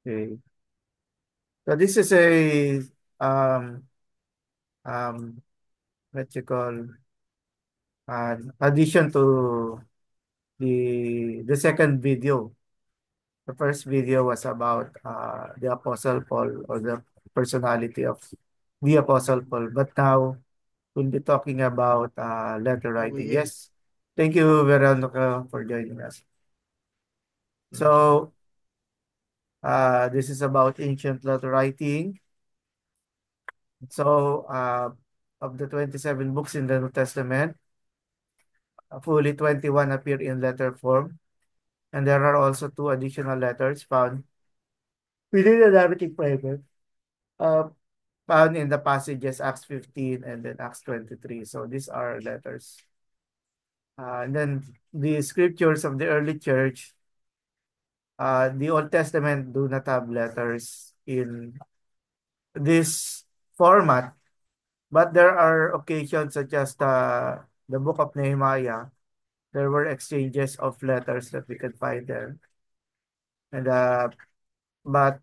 Okay. So this is a um um what you call addition to the second video. The first video was about the Apostle Paul or the personality of the Apostle Paul. But now we'll be talking about letter writing. Yes. Thank you, Veronica, for joining us. So this is about ancient letter writing. So of the 27 books in the New Testament, fully 21 appear in letter form. And there are also two additional letters found within the narrative fragment. Uh, Found in the passages Acts 15 and then Acts 23. So these are letters. And then the scriptures of the early church, the Old Testament do not have letters in this format, but there are occasions such as the book of Nehemiah. There were exchanges of letters that we can find there. And but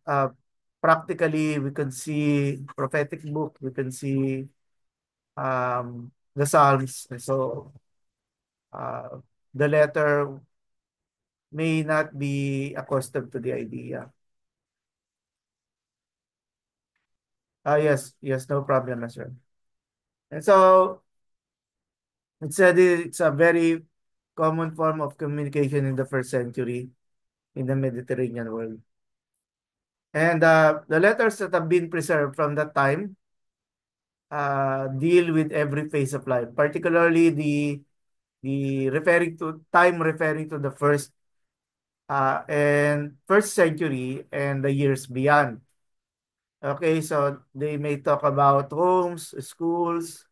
practically we can see prophetic book, we can see the Psalms. And so uh, the letter may not be accustomed to the idea. Yes, yes, no problem as well. And so it's a very common form of communication in the first century in the Mediterranean world. And the letters that have been preserved from that time deal with every phase of life, particularly the referring to the first century and the years beyond. Okay, so they may talk about homes, schools,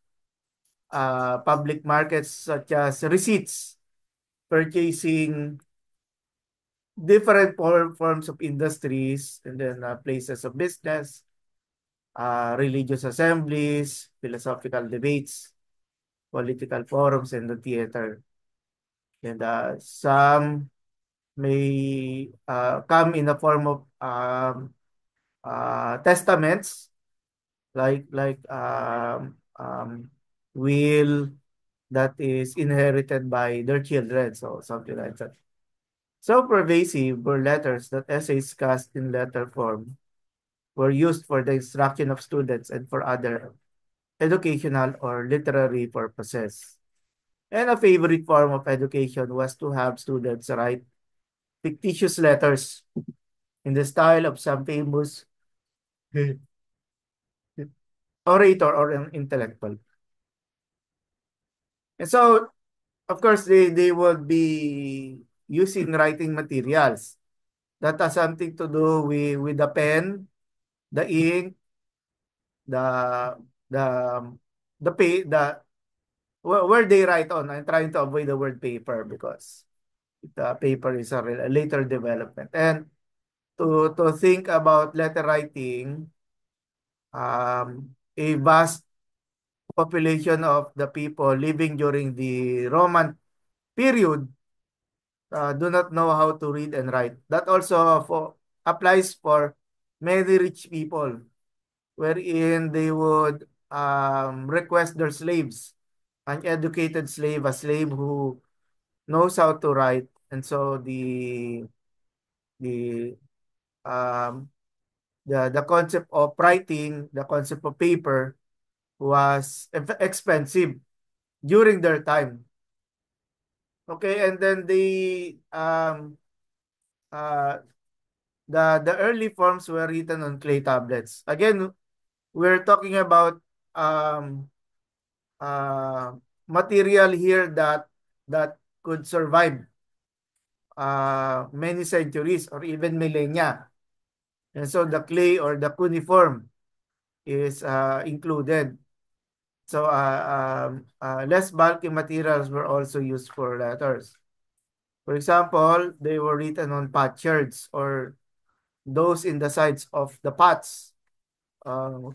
public markets such as receipts, purchasing different forms of industries, and then places of business, religious assemblies, philosophical debates, political forums, and the theater. And some may come in the form of testaments, like will that is inherited by their children, so something like that. So pervasive were letters that essays cast in letter form were used for the instruction of students and for other educational or literary purposes. And a favorite form of education was to have students write fictitious letters in the style of some famous orator or an intellectual. And so, of course, they would be using writing materials that has something to do with the pen, the ink, the the the where they write on. I'm trying to avoid the word paper because the paper is a later development. And to think about letter writing, a vast population of the people living during the Roman period do not know how to read and write. That also applies for many rich people, wherein they would request their slaves, an educated slave, a slave who knows how to write, and so the um, the concept of writing, the concept of paper was expensive during their time. Okay, and then uh, the early forms were written on clay tablets. Again, we're talking about um, uh, material here that could survive many centuries or even millennia. And so the clay or the cuneiform is included. So less bulky materials were also used for letters. For example, they were written on potsherds or those in the sides of the pots,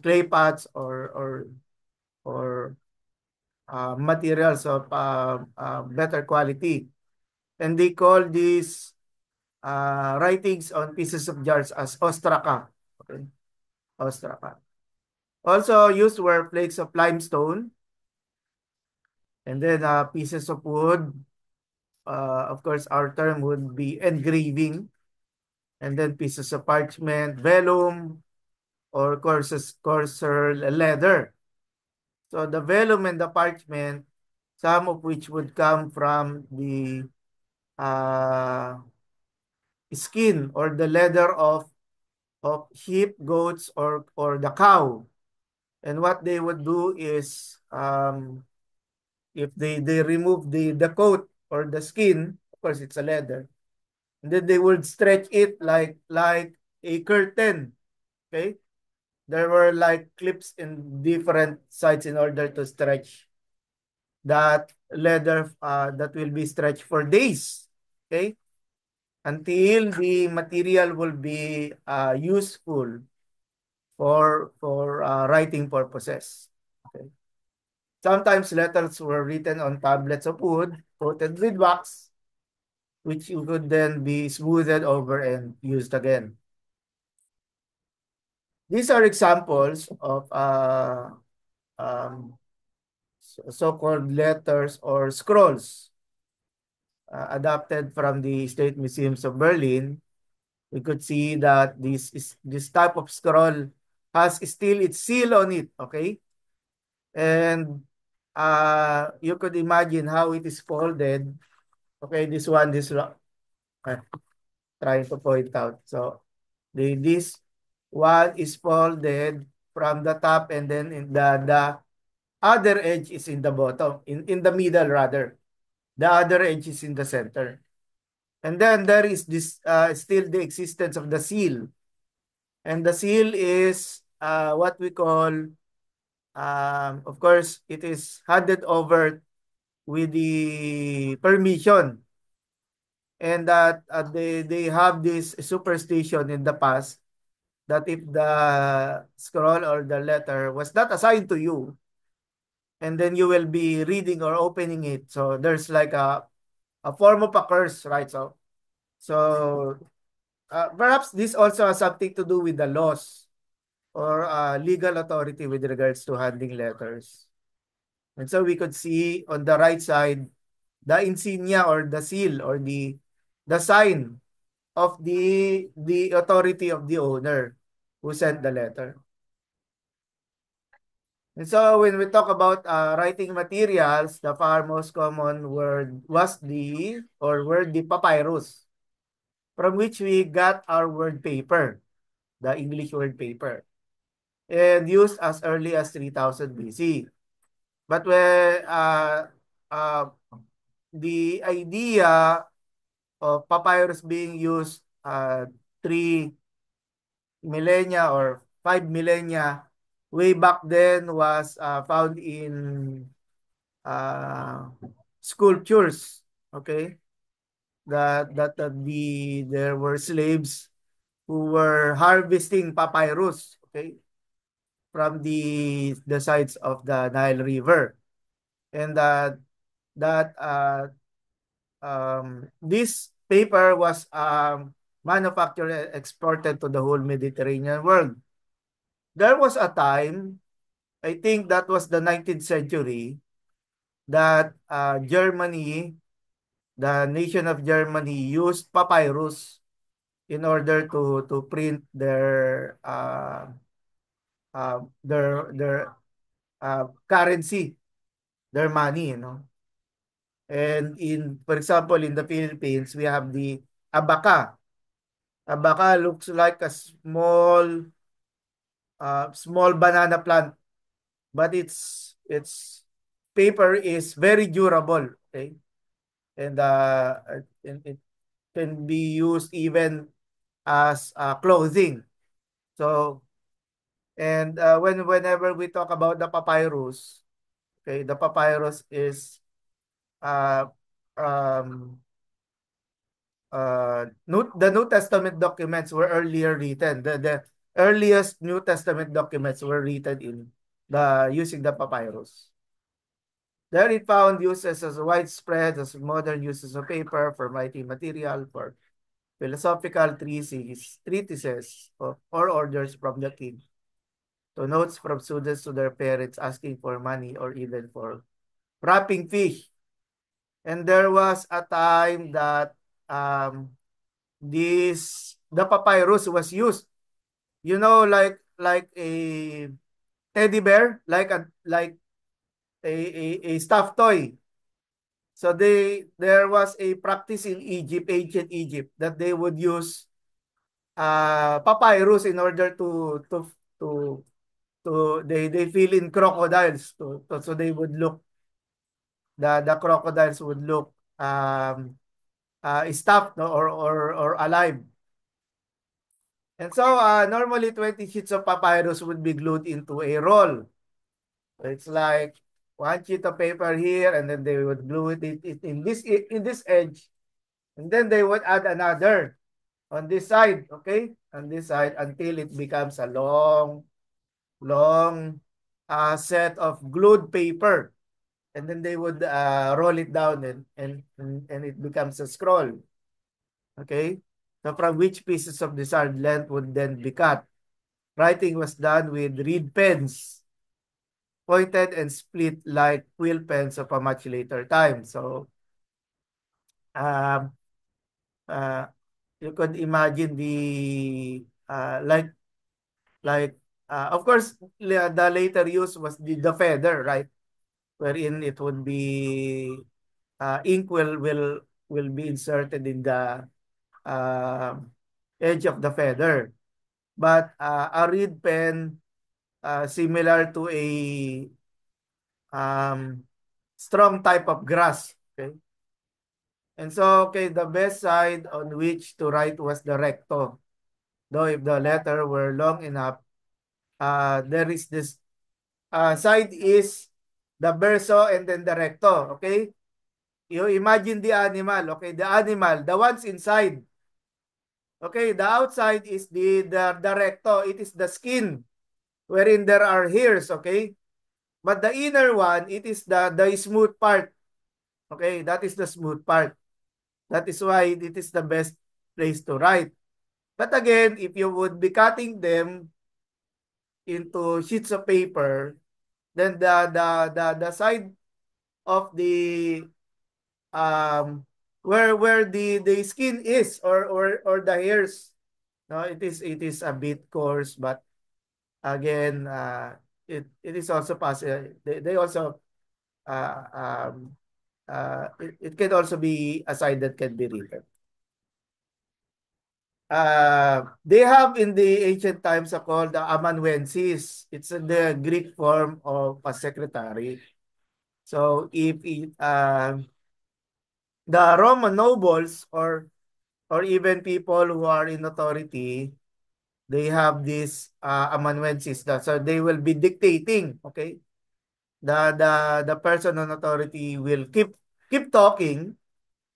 clay pots or materials of better quality. And they call these writings on pieces of jars as ostraca. Okay, ostraca. Also used were flakes of limestone and then pieces of wood. Of course, our term would be engraving, and then pieces of parchment, vellum, or coarser leather. So the vellum and the parchment, some of which would come from the uh, skin or the leather of sheep, goats, or the cow. And what they would do is, if they remove the coat or the skin, of course it's a leather, and then they would stretch it like a curtain. Okay, there were like clips in different sides in order to stretch that leather, that will be stretched for days. Okay, until the material will be useful for writing purposes. Okay. Sometimes letters were written on tablets of wood coated with wax, which you could then be smoothed over and used again. These are examples of um, so-called letters or scrolls adapted from the State Museums of Berlin. We could see that this type of scroll has still its seal on it, okay? And you could imagine how it is folded. Okay, this one, trying to point out. So this one is folded from the top, and then the other edge is in the bottom, in the middle rather. The other edge is in the center. And then there is this still the existence of the seal. And the seal is what we call, of course, it is handed over with the permission. And that they have this superstition in the past that if the scroll or the letter was not assigned to you, and then you will be reading or opening it. So there's like a form of a curse, right? So perhaps this also has something to do with the laws or legal authority with regards to handling letters. And so we could see on the right side the insignia or the seal or the sign of the authority of the owner who sent the letter. And so when we talk about writing materials, the far most common word was the papyrus, from which we got our word paper, the English word paper, and used as early as 3000 BC. But when uh, the idea of papyrus being used 3 millennia or 5 millennia way back then was found in uh, sculptures. Okay, there were slaves who were harvesting papyrus. Okay, from the sides of the Nile River, and that this paper was manufactured and exported to the whole Mediterranean world. There was a time, I think that was the 19th century, that Germany, the nation of Germany, used papyrus in order to print their currency, their money, you know. And for example, in the Philippines, we have the abaca. Abaca looks like a small banana plant, but its paper is very durable. Okay, and it can be used even as clothing. So, and whenever we talk about the papyrus, okay, the papyrus is uh, um, the New Testament documents were earlier written. The earliest New Testament documents were written in using the papyrus. There it found uses as widespread as modern uses of paper for writing material, for philosophical treatises or orders from the king, to notes from students to their parents asking for money or even for wrapping fish. And there was a time that um, the papyrus was used. You know, like a teddy bear, like a stuffed toy. So there was a practice in Egypt, ancient Egypt, that they would use papyrus in order to they fill in crocodiles so they would look the crocodiles would look stuffed, no, or alive. And so normally 20 sheets of papyrus would be glued into a roll. So it's like one sheet of paper here, and then they would glue it in this edge, and then they would add another on this side, okay, on this side, until it becomes a long set of glued paper, and then they would roll it down, and it becomes a scroll, okay. So from which pieces of desired length would then be cut. Writing was done with reed pens, pointed and split like quill pens of a much later time. So um, uh, you could imagine of course the later use was the feather, right, wherein it would be ink will be inserted in the uh, edge of the feather. But a reed pen, similar to a um, strong type of grass. Okay. And so, okay, the best side on which to write was the recto. Though if the letter were long enough, there is this side is the verso and then the recto. Okay. You imagine the animal. Okay. The animal, the ones inside. Okay. The outside is the recto. It is the skin wherein there are hairs. Okay. But the inner one, it is the smooth part. Okay. That is the smooth part. That is why it is the best place to write. But again, if you would be cutting them into sheets of paper, then the side of the where the skin is, or the hairs, no, it is a bit coarse, but again, it is also possible. They also uh, um, it can also be a side that can be written. They have in the ancient times called the amanuensis. It's the Greek form of a secretary. So if the Roman nobles, or even people who are in authority, they have this amanuensis. So they will be dictating. Okay, the person on authority will keep talking.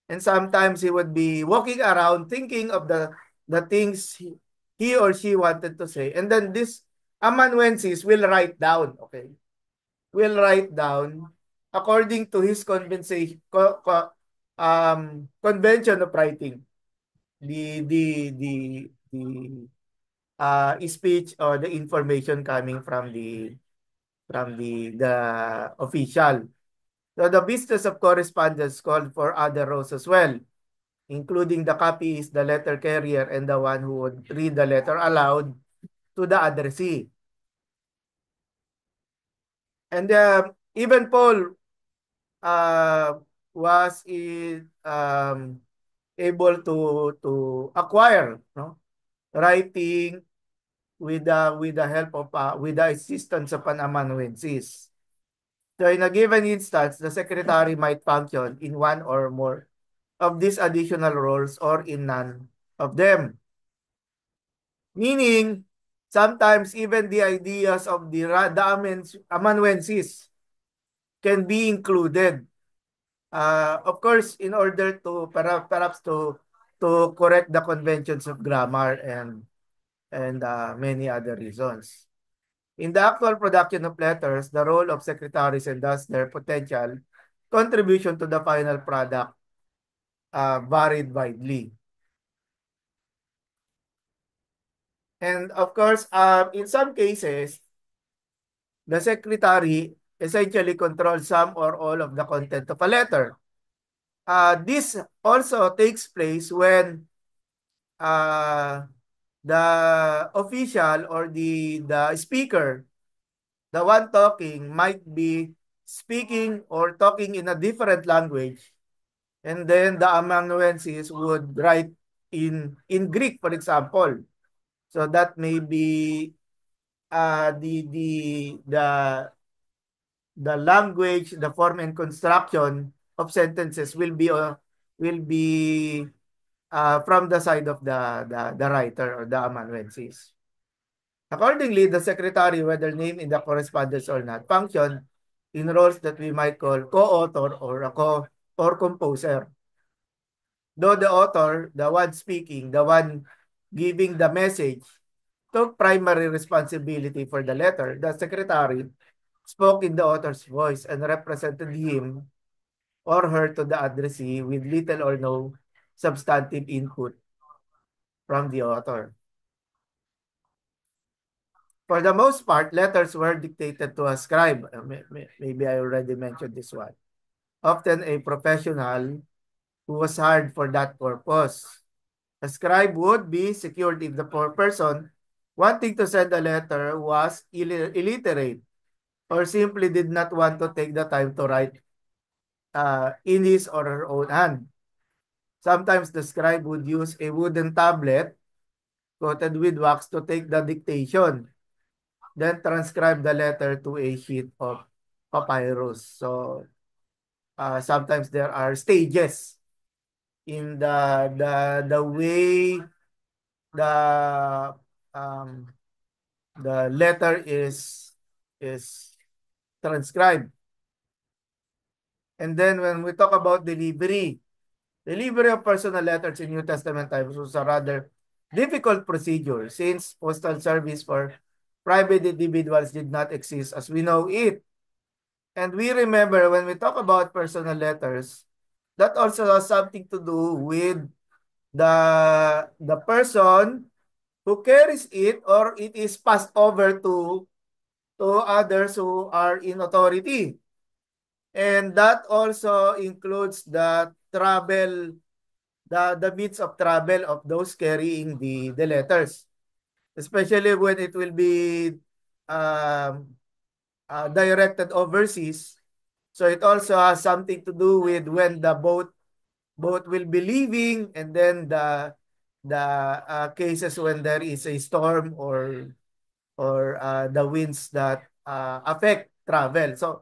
And sometimes he would be walking around thinking of the things he or she wanted to say. And then this amanuensis will write down, okay? Will write down according to his convention of writing. The speech or the information coming from the official. So the business of correspondence called for other roles as well, including the copyist, the letter carrier, and the one who would read the letter aloud to the addressee. And even Paul was able to acquire, no, writing with the help of with the assistance of an amanuensis. So in a given instance, the secretary might function in one or more of these additional roles or in none of them. Meaning, sometimes even the ideas of the amanuensis can be included. Of course, in order to perhaps to correct the conventions of grammar and many other reasons. In the actual production of letters, the role of secretaries and thus their potential contribution to the final product varied widely. And of course, in some cases, the secretary essentially controls some or all of the content of a letter. This also takes place when uh, the official or the speaker, the one talking, might be speaking or talking in a different language, and then the amanuensis would write in Greek, for example. So that may be the language, the form and construction of sentences will be from the side of the writer or the amanuensis. Accordingly, the secretary, whether named in the correspondence or not, function in roles that we might call co-author or a or composer. Though the author, the one speaking, the one giving the message, took primary responsibility for the letter, the secretary spoke in the author's voice and represented him or her to the addressee with little or no substantive input from the author. For the most part, letters were dictated to a scribe. Maybe I already mentioned this one. Often a professional who was hired for that purpose. A scribe would be secured if the poor person wanting to send a letter was illiterate or simply did not want to take the time to write in his or her own hand. Sometimes the scribe would use a wooden tablet coated with wax to take the dictation, then transcribe the letter to a sheet of papyrus. So sometimes there are stages in the way the um, the letter is transcribed. And then when we talk about delivery of personal letters in New Testament times was a rather difficult procedure since postal service for private individuals did not exist as we know it. And we remember when we talk about personal letters, that also has something to do with the person who carries it or it is passed over to others who are in authority. And that also includes the travel, the means of travel of those carrying the letters, especially when it will be um, directed overseas. So it also has something to do with when the boat will be leaving, and then the cases when there is a storm or the winds that affect travel. So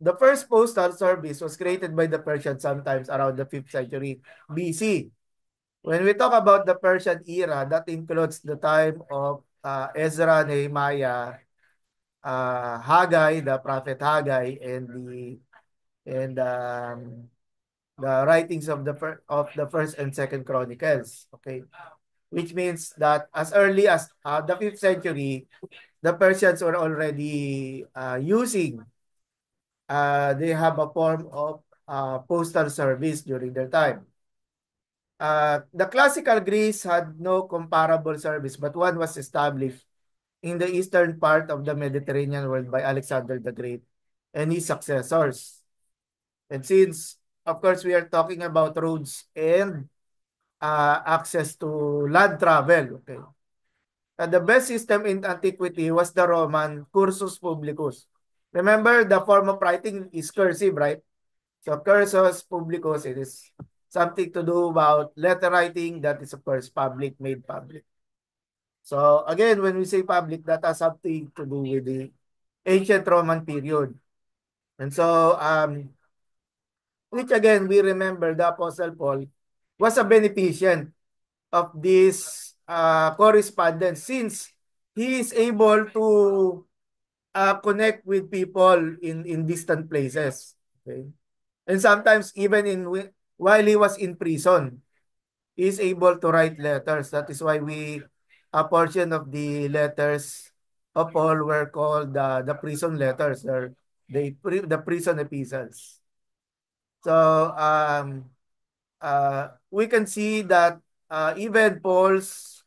the first postal service was created by the Persians sometimes around the 5th century BC. When we talk about the Persian era, that includes the time of Ezra, Nehemiah, Haggai, the prophet Haggai, and the writings of the first and second Chronicles. Okay, which means that as early as the 5th century, the Persians were already using. They have a form of postal service during their time. The classical Greece had no comparable service, but one was established in the eastern part of the Mediterranean world by Alexander the Great and his successors. And since, of course, we are talking about roads and access to land travel, okay? The best system in antiquity was the Roman cursus publicus. Remember, the form of writing is cursive, right? So cursus publicus, it is something to do about letter writing that is, of course, public, made public. So again, when we say public, that has something to do with the ancient Roman period. And so, which again, we remember the Apostle Paul was a beneficent of this correspondence since he is able to connect with people in distant places. Okay? And sometimes even while he was in prison, he is able to write letters. That is why a portion of the letters of Paul were called the prison letters or the prison epistles. So we can see that even Paul's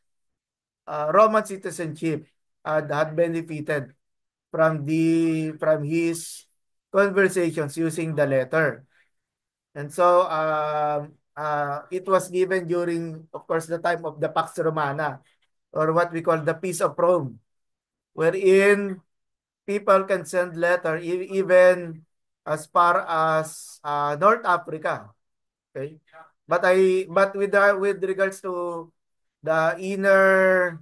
Roman citizenship had benefited from his conversations using the letter. And so it was given during, of course, the time of the Pax Romana, or what we call the Peace of Rome, wherein people can send letter even as far as North Africa. Okay, but with regards to the inner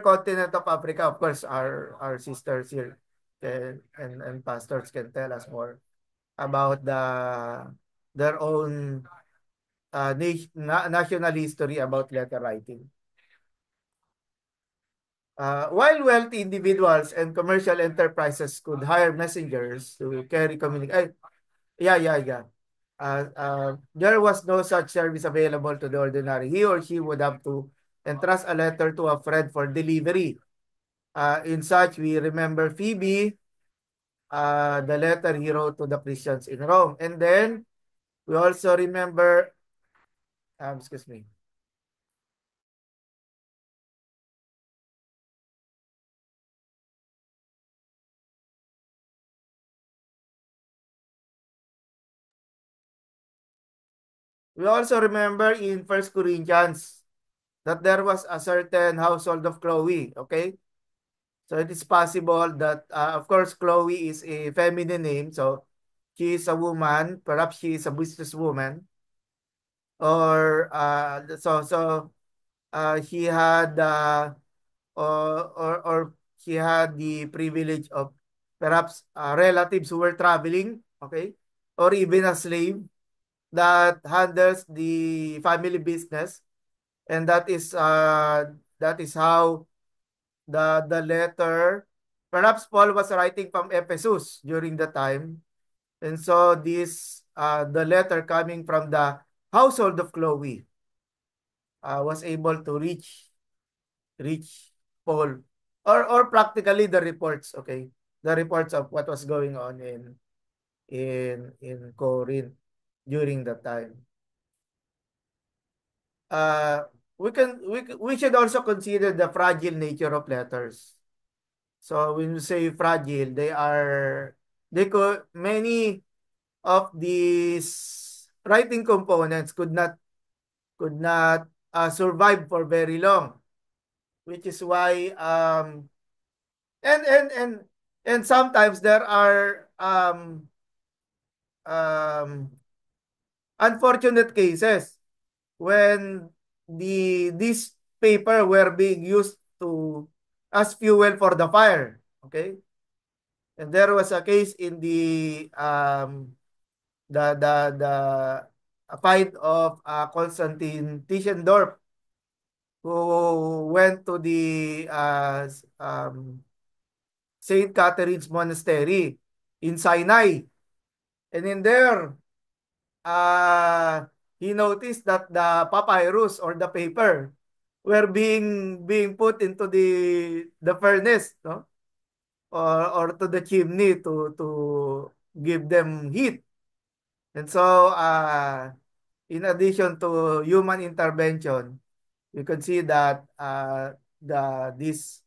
continent of Africa, of course, our sisters here and pastors can tell us more about their own national history about letter writing. While wealthy individuals and commercial enterprises could hire messengers to carry communication, yeah. There was no such service available to the ordinary. He or she would have to entrust a letter to a friend for delivery. In such, we remember Phoebe, the letter he wrote to the Christians in Rome. And then we also remember, excuse me. We also remember in First Corinthians that there was a certain household of Chloe, okay? So it is possible that, of course, Chloe is a feminine name, so she is a woman, perhaps she is a businesswoman, or he had or he had the privilege of perhaps relatives who were traveling, okay, or even a slave that handles the family business, and that is how the letter. Perhaps Paul was writing from Ephesus during the time, and so this the letter coming from the household of Chloe was able to reach Paul, or practically the reports, okay, the reports of what was going on in Corinth during that time. Uh, we should also consider the fragile nature of letters. So when you say fragile, they could many of these writing components could not survive for very long, which is why and and and and sometimes there are um unfortunate cases when this paper were being used to as fuel for the fire, okay. And there was a case in the fight of Constantine Tischendorf, who went to the Saint Catherine's Monastery in Sinai. And in there, uh, he noticed that the papyrus or the paper were being put into the furnace, no? Or to the chimney to give them heat. And so, in addition to human intervention, you can see that this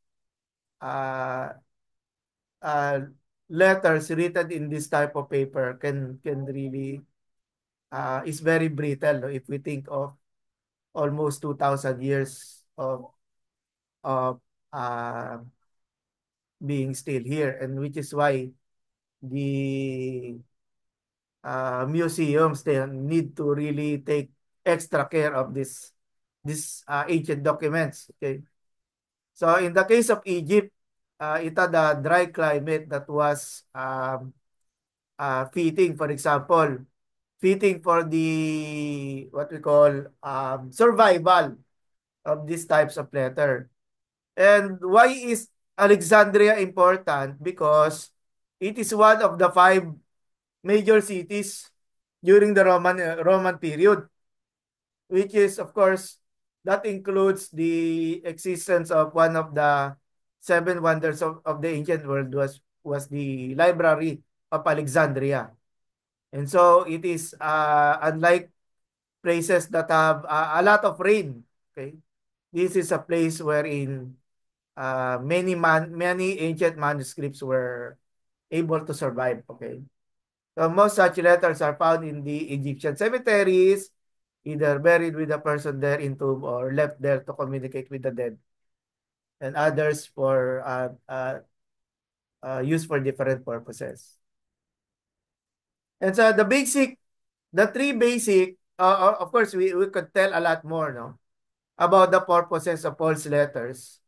uh, uh, letters written in this type of paper can really is very brittle, no? If we think of almost 2,000 years of uh, being still here, and which is why the museums, they need to really take extra care of this ancient documents. Okay, so in the case of Egypt, it had a dry climate that was fitting, for example, fitting for the what we call survival of these types of letter. And why is Alexandria important? Because it is one of the five major cities during the Roman period, which is, of course, that includes the existence of one of the seven wonders of the ancient world, was the Library of Alexandria. And so it is unlike places that have a lot of rain. Okay, this is a place wherein many ancient manuscripts were able to survive. Okay, so most such letters are found in the Egyptian cemeteries, either buried with the person there in tomb or left there to communicate with the dead, and others for used for different purposes. And so the three basic, of course, we could tell a lot more, no, about the purposes of Paul's letters.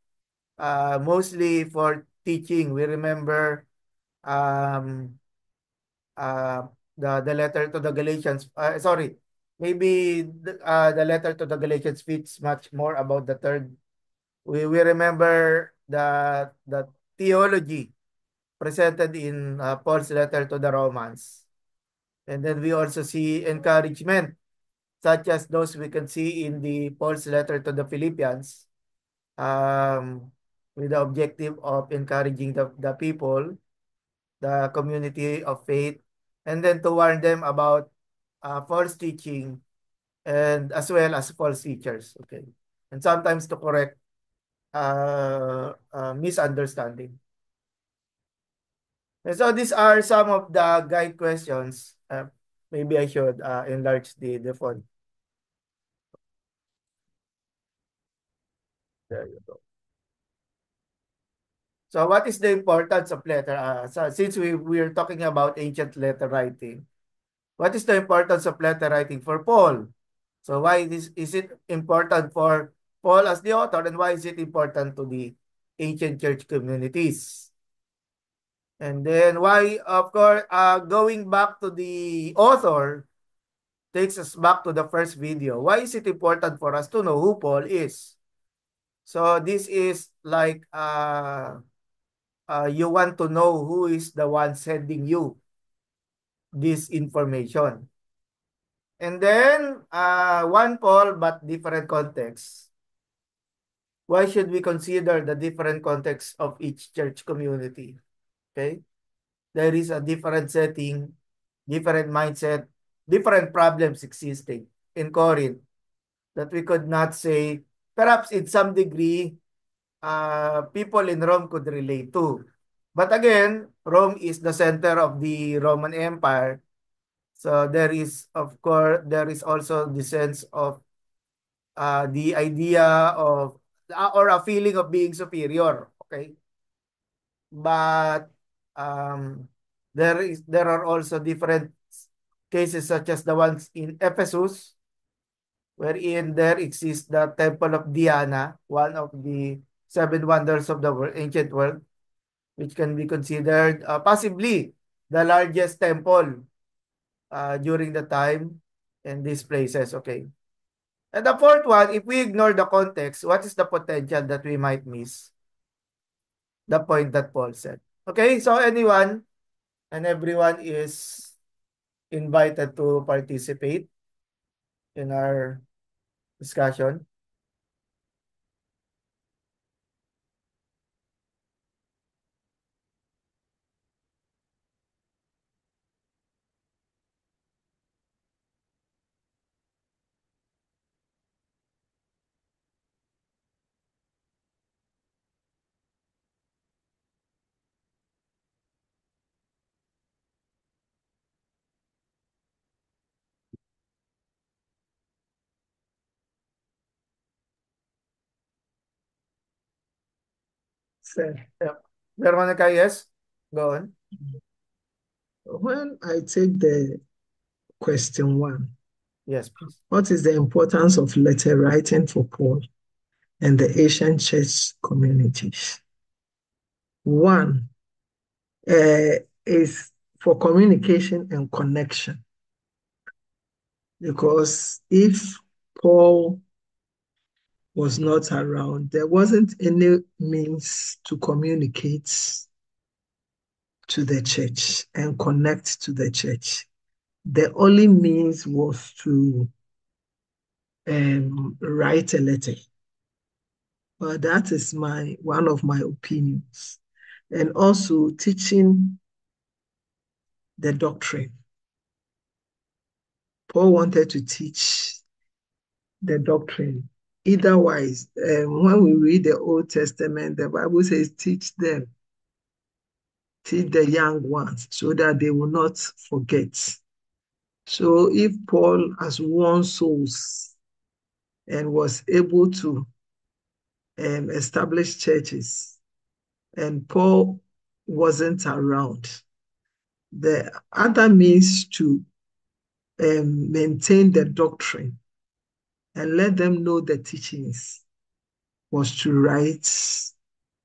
Mostly for teaching. We remember um, the letter to the Galatians. Sorry, maybe the letter to the Galatians speaks much more about the third. We remember the theology presented in Paul's letter to the Romans. And then we also see encouragement, such as those we can see in the Paul's letter to the Philippians, um, with the objective of encouraging the people, the community of faith, and then to warn them about false teaching and as well as false teachers. Okay. And sometimes to correct misunderstanding. And so these are some of the guide questions. Maybe I should enlarge the font. There you go. So what is the importance of letter? So since we're talking about ancient letter writing, what is the importance of letter writing for Paul? So why is it important for Paul as the author, and why is it important to the ancient church communities? And then why, of course, going back to the author takes us back to the first video. Why is it important for us to know who Paul is? So this is like you want to know who is the one sending you this information. And then one Paul but different context. Why should we consider the different context of each church community? Okay? There is a different setting, different mindset, different problems existing in Corinth that we could not say, perhaps in some degree, people in Rome could relate to. But again, Rome is the center of the Roman Empire. So there is, of course, there is also the sense of the idea of, or a feeling of being superior. Okay. But there are also different cases such as the ones in Ephesus, wherein there exists the Temple of Diana, one of the seven wonders of the world, ancient world, which can be considered possibly the largest temple during the time in these places. Okay. And the fourth one, if we ignore the context, what is the potential that we might miss? The point that Paul said. Okay, so anyone and everyone is invited to participate in our discussion. So, yeah. Veronica, yes? Go on. When I take the question one, Yes, please. what is the importance of letter writing for Paul and the ancient church communities? One is for communication and connection, because if Paul was not around, there wasn't any means to communicate to the church and connect to the church. The only means was to write a letter. Well, that is one of my opinions. And also teaching the doctrine. Paul wanted to teach the doctrine. Otherwise, when we read the Old Testament, the Bible says, teach the young ones so that they will not forget. So if Paul has won souls and was able to establish churches, and Paul wasn't around, the other means to maintain the doctrine and let them know the teachings was to write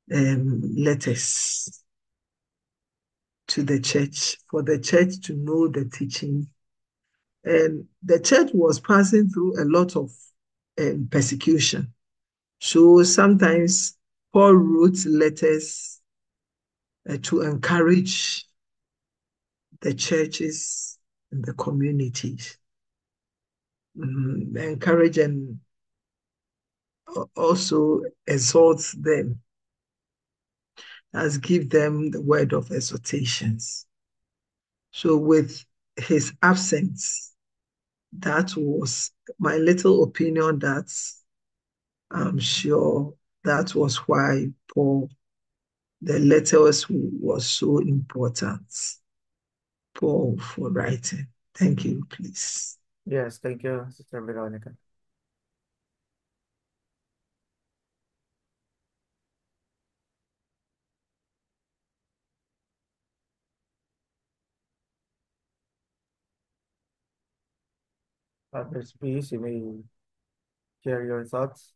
letters to the church for the church to know the teaching. And the church was passing through a lot of persecution. So sometimes Paul wrote letters to encourage the churches and the communities, encourage and also exhort them as give them the word of exhortations. So with his absence, that was my little opinion that I'm sure that was why Paul, the letters was so important, Paul, for writing. Thank you, please. Yes, thank you, Sister Veronica. Others, please, you may share your thoughts.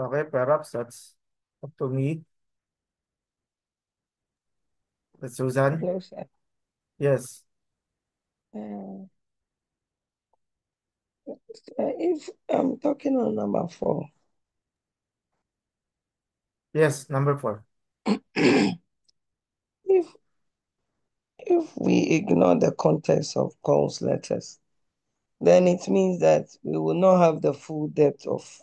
Okay, perhaps that's up to me. Susan? Hello, sir. Yes, Uh, if I'm talking on number 4, yes, number 4. if if we ignore the context of Paul's letters, then it means that we will not have the full depth of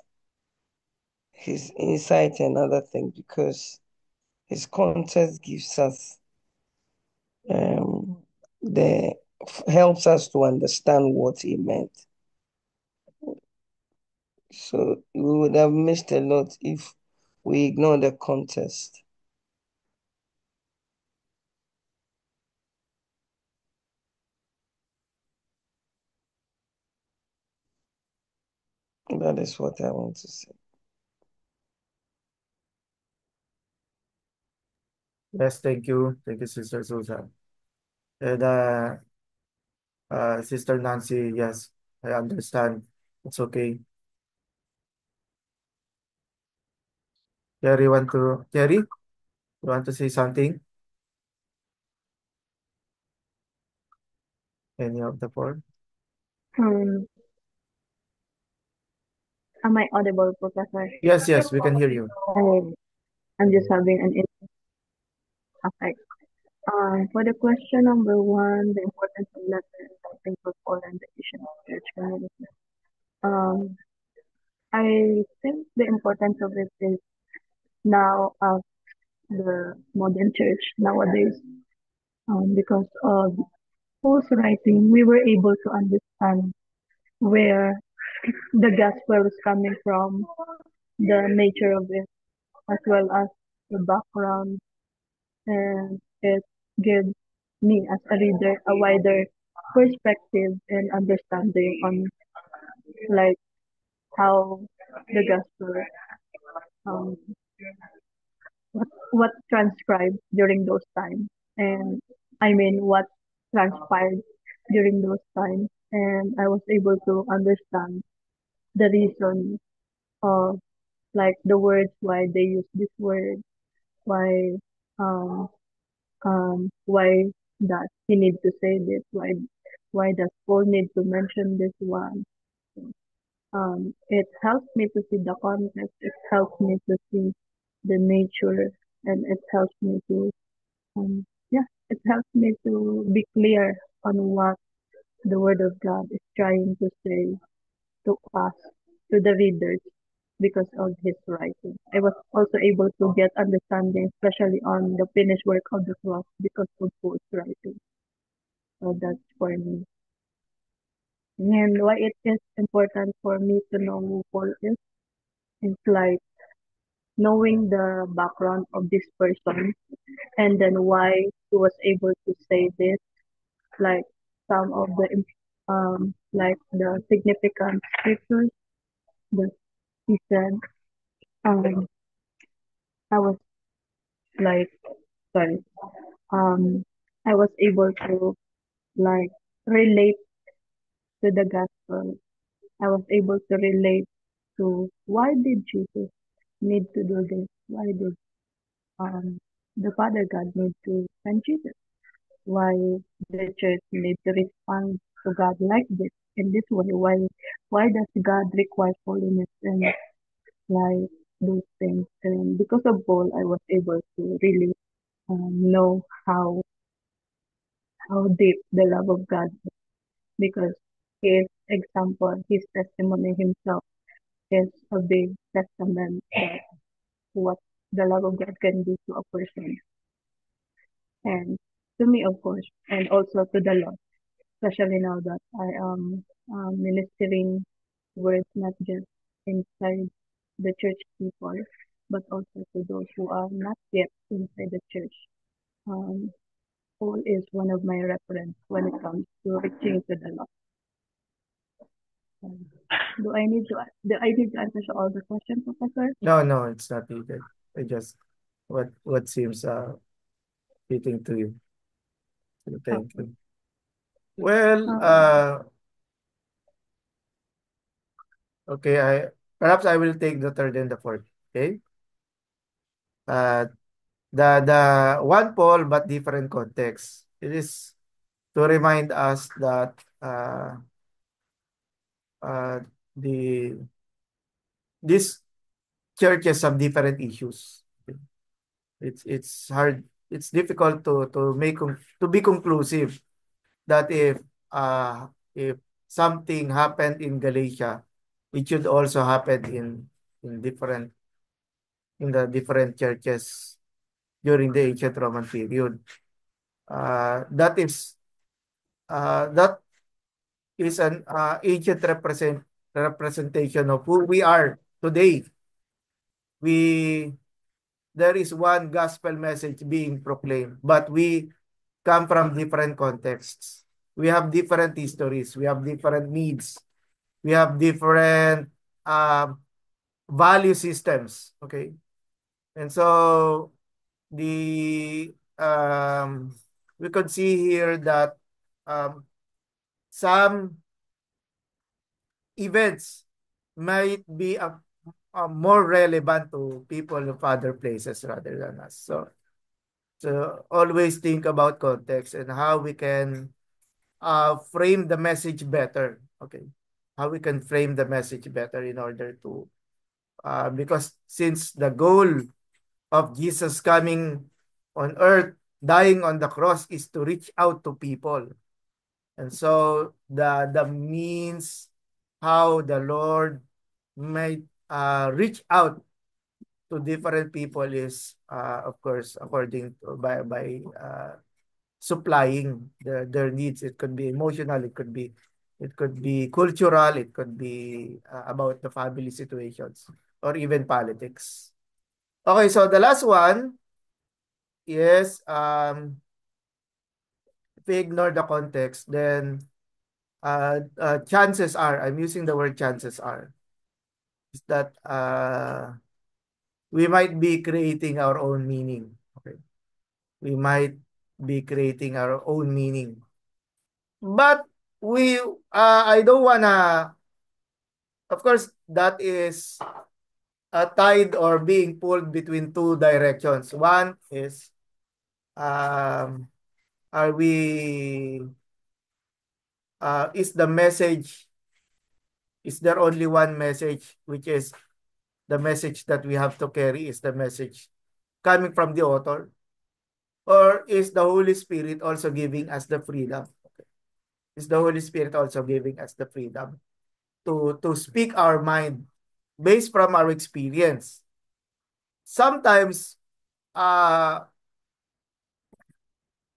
his insight and other things, because his context gives us the helps us to understand what he meant. So we would have missed a lot if we ignore the context. That is what I want to say. Yes, thank you. Thank you, Sister Susan. And Sister Nancy, yes, I understand. It's okay. Terry, you want to say something? Any of the 4? Um, am I audible, Professor? Yes, yes, we can hear you. I'm just having an effect. For the question number 1, the importance of letters, helping for Paul and the Asian church community. Um, I think the importance of it is now of the modern church nowadays, because of Paul's writing, we were able to understand where the gospel is coming from, the nature of it, as well as the background, and it gives me as a reader a wider perspective and understanding on like how the gospel um what transcribed during those times, and I mean what transpired during those times, and I was able to understand the reason of like the words, why they use this word, why um why that he need to say this, why does Paul need to mention this one? It helps me to see the context. It helps me to see the nature, and it helps me to yeah, it helps me to be clear on what the Word of God is trying to say to us, to the readers, because of his writing. I was also able to get understanding, especially on the finished work of the cross, because of Paul's writing. So that's for me. And why it is important for me to know who Paul is like knowing the background of this person and then why he was able to say this, like some of the like the significant scriptures that he said. Um, I was like, sorry, um, I was able to like relate to the gospel. I was able to relate to why did Jesus need to do this? Why did the Father God need to send Jesus? Why the church need to respond to God like this in this way? Why does God require holiness and like those things? And because of Paul, I was able to really know how deep the love of God is because his example, his testimony himself is a big testament of what the love of God can do to a person and to me, of course, and also to the Lord, especially now that I am ministering words not just inside the church people, but also to those who are not yet inside the church. Um, Paul is one of my reference when it comes to reaching to the Lord. Um, do I need to answer all the questions, Professor? No, it's not needed. I just what seems fitting to you. So thank Okay. you. Well, Um, okay, perhaps I will take the third and the fourth. Okay. Uh, the one Paul but different context. It is to remind us that uh, the these churches have different issues. It's hard. It's difficult to be conclusive that if something happened in Galatia, it should also happen in different in the different churches during the ancient Roman period. That is an ancient representation of who we are today. We There is one gospel message being proclaimed, but we come from different contexts. We have different histories. We have different needs. We have different um, value systems. Okay, and so the we could see here that um, some events might be more relevant to people of other places rather than us. So always think about context and how we can frame the message better. Okay, how we can frame the message better in order to because since the goal of Jesus coming on earth, dying on the cross is to reach out to people. And so the means how the Lord might reach out to different people is of course according to by supplying their needs. It could be emotional, it could be cultural, it could be about the family situations or even politics. Okay, so the last one is if we ignore the context, then chances are, I'm using the word chances are, is that we might be creating our own meaning. Okay. We might be creating our own meaning. But I don't wanna, of course, that is tied or being pulled between two directions. One is, um, are we is the message, is there only one message, which is the message that we have to carry is the message coming from the author? Or is the Holy Spirit also giving us the freedom? Is the Holy Spirit also giving us the freedom to speak our mind based from our experience? Sometimes,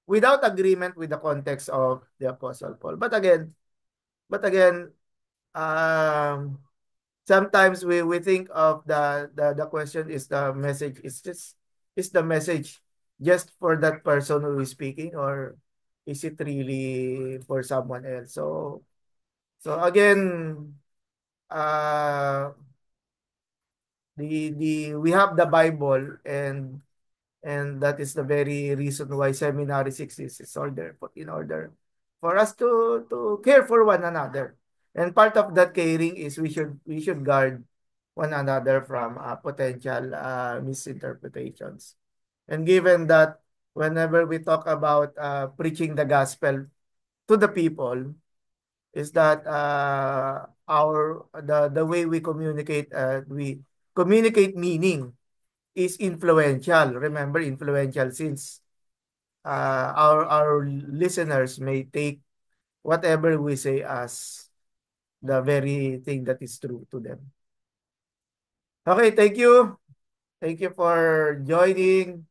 without agreement with the context of the Apostle Paul. But again, um, sometimes we think of the question, is the message is the message just for that person who is speaking, or is it really for someone else? So again, uh, the we have the Bible, and that is the very reason why Seminary 6 is order in order for us to care for one another. And part of that caring is we should guard one another from potential misinterpretations. And given that whenever we talk about preaching the gospel to the people, is that the way we communicate meaning is influential. Remember, influential, since our listeners may take whatever we say as the very thing that is true to them. Okay, thank you. Thank you for joining.